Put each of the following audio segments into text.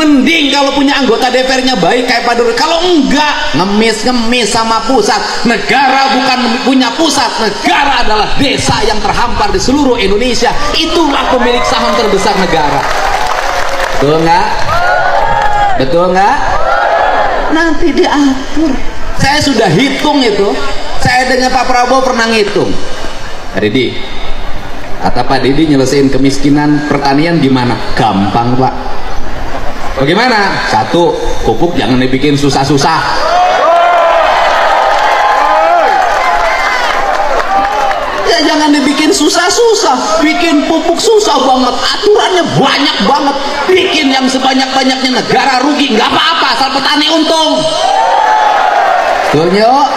Mending kalau punya anggota DPR-nya baik kayak Pak Dur. Kalau enggak, ngemis-ngemis sama pusat. Negara bukan punya pusat, negara adalah desa yang terhampar di seluruh Indonesia. Itulah pemilik saham terbesar negara. Betul nggak? Betul nggak? Nanti diatur. Saya sudah hitung itu. Saya dengan Pak Prabowo pernah ngitung. Didi, kata Pak Didi, nyelesain kemiskinan pertanian gimana? Gampang Pak. Bagaimana? Satu, pupuk jangan dibikin susah-susah. Ya jangan dibikin susah-susah. Bikin pupuk susah banget, aturannya banyak banget. Bikin yang sebanyak-banyaknya, negara rugi, nggak apa-apa, asal petani untung. Betul yuk.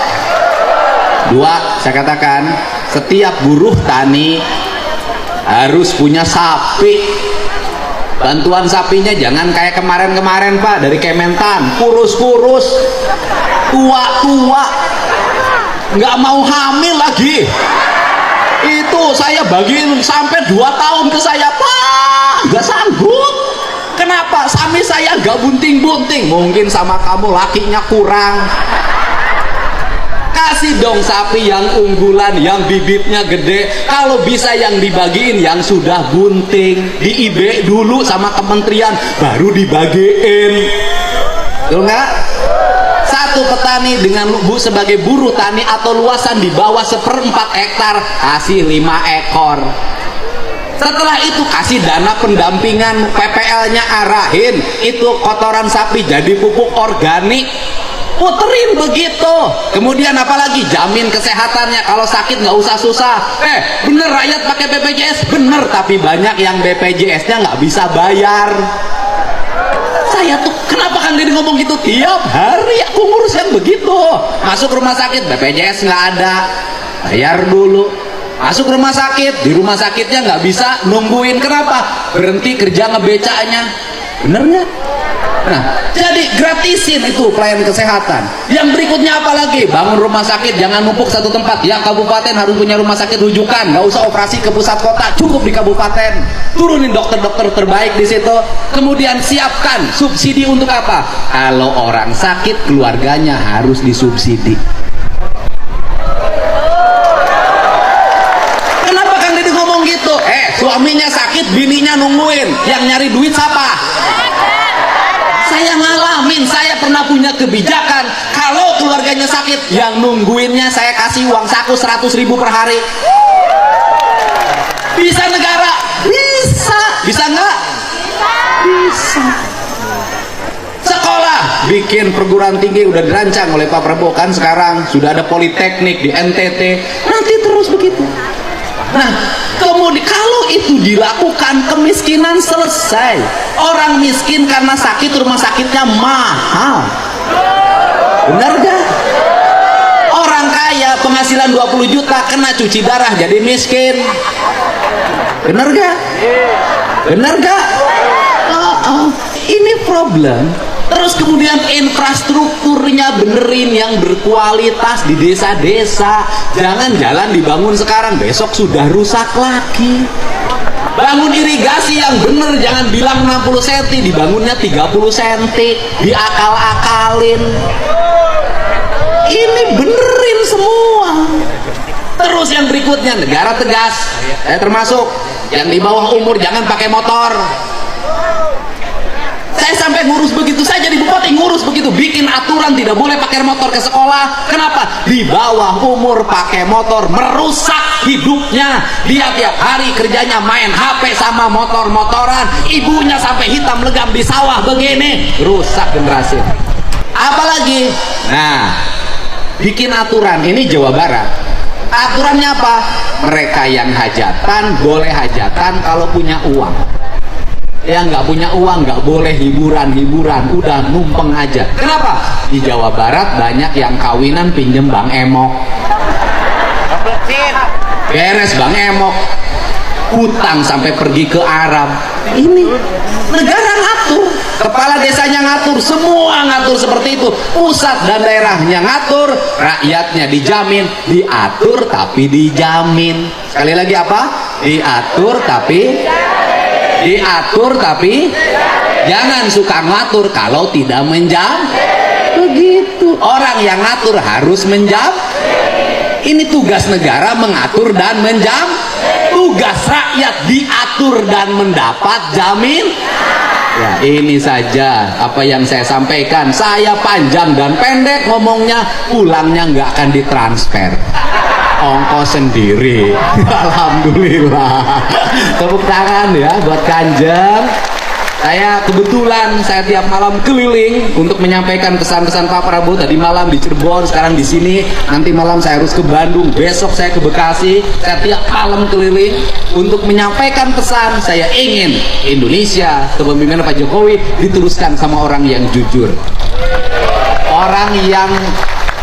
Dua, saya katakan setiap buruh tani harus punya sapi. Bantuan sapinya jangan kayak kemarin-kemarin Pak, dari Kementan, kurus-kurus, tua-tua, nggak mau hamil lagi. Itu saya bagiin sampai 2 tahun ke saya, Pak, nggak sanggup. Kenapa? Sapi saya nggak bunting-bunting. Mungkin sama kamu lakinya kurang. Kasih dong sapi yang unggulan, yang bibitnya gede. Kalau bisa yang dibagiin yang sudah bunting, di IB dulu sama kementerian, baru dibagiin. Betul nggak? Satu petani dengan Bu sebagai buruh tani atau luasan di bawah 1/4 hektar, kasih 5 ekor. Setelah itu kasih dana pendampingan, PPL-nya arahin, itu kotoran sapi jadi pupuk organik. Puterin begitu. Kemudian apalagi jamin kesehatannya, kalau sakit nggak usah susah. Bener rakyat pakai BPJS, bener, tapi banyak yang BPJS-nya nggak bisa bayar. Saya tuh kenapa kan dia ngomong gitu tiap hari, aku ngurus yang begitu. Masuk rumah sakit BPJS nggak ada, bayar dulu. Masuk rumah sakit, di rumah sakitnya nggak bisa nungguin. Kenapa? Berhenti kerja ngebecanya. Bener nggak? Nah, jadi gratisin itu pelayanan kesehatan. Yang berikutnya apa lagi? Bangun rumah sakit, jangan numpuk satu tempat. Ya, kabupaten harus punya rumah sakit rujukan, nggak usah operasi ke pusat kota, cukup di kabupaten. Turunin dokter-dokter terbaik di situ. Kemudian siapkan subsidi untuk apa? Kalau orang sakit, keluarganya harus disubsidi. Kenapa kan dia ngomong gitu? Suaminya sakit, bininya nungguin. Yang nyari duit siapa? Saya ngalamin, saya pernah punya kebijakan, kalau keluarganya sakit, yang nungguinnya saya kasih uang saku 100.000 per hari. Bisa negara? Bisa. Bisa nggak? Bisa. Sekolah, bikin perguruan tinggi udah dirancang oleh Pak Prabowo kan, sekarang sudah ada politeknik di NTT, nanti terus begitu. Nah, kemudian kalau itu dilakukan, kemiskinan selesai. Orang miskin karena sakit, rumah sakitnya mahal. Benar gak? Orang kaya penghasilan 20 juta kena cuci darah jadi miskin. Benar gak? Benar gak? Ini problem. Terus kemudian infrastrukturnya benerin yang berkualitas di desa-desa. Jangan jalan dibangun sekarang, besok sudah rusak lagi. Bangun irigasi yang bener, jangan bilang 60 cm, dibangunnya 30 cm, diakal-akalin. Ini benerin semua. Terus yang berikutnya, negara tegas, termasuk yang di bawah umur jangan pakai motor. Saya sampai ngurus begitu, saya jadi bupati ngurus begitu, bikin aturan tidak boleh pakai motor ke sekolah. Kenapa? Di bawah umur pakai motor merusak hidupnya. Dia tiap hari kerjanya main HP sama motor-motoran, ibunya sampai hitam legam di sawah begini, rusak generasi. Apalagi, nah, bikin aturan, ini Jawa Barat. Aturannya apa? Mereka yang hajatan boleh hajatan kalau punya uang. Yang nggak punya uang nggak boleh hiburan-hiburan, udah numpeng aja. Kenapa? Di Jawa Barat banyak yang kawinan pinjem Bang Emok. Beres Bang Emok, hutang sampai pergi ke Arab. Ini negara ngatur, kepala desanya ngatur, semua ngatur seperti itu. Pusat dan daerahnya ngatur, rakyatnya dijamin, diatur tapi dijamin. Sekali lagi apa? Diatur tapi Jangan suka ngatur kalau tidak menjam. Begitu. Orang yang ngatur harus menjam. Ini tugas negara mengatur dan menjam. Tugas rakyat diatur dan mendapat jamin. Ya, ini saja apa yang saya sampaikan. Saya panjang dan pendek ngomongnya, pulangnya nggak akan ditransfer, ongkos sendiri. Alhamdulillah. Tepuk tangan ya buat Kanjeng. Saya kebetulan saya tiap malam keliling untuk menyampaikan pesan-pesan Pak Prabowo. Tadi malam di Cirebon, sekarang di sini. Nanti malam saya harus ke Bandung, besok saya ke Bekasi. Saya tiap malam keliling untuk menyampaikan pesan. Saya ingin Indonesia kepemimpinan Pak Jokowi diteruskan sama orang yang jujur, orang yang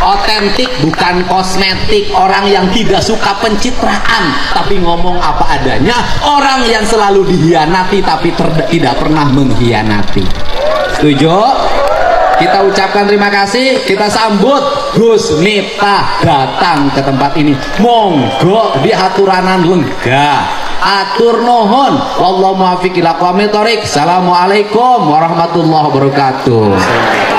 otentik bukan kosmetik, orang yang tidak suka pencitraan tapi ngomong apa adanya, orang yang selalu dihianati tapi tidak pernah mengkhianati. Setuju? Kita ucapkan terima kasih, kita sambut Gus Miftah datang ke tempat ini. Monggo di haturanan lega. Atur nuhun. Wallahu muwaffiq ila aqwamit thoriq. Assalamualaikum warahmatullahi wabarakatuh.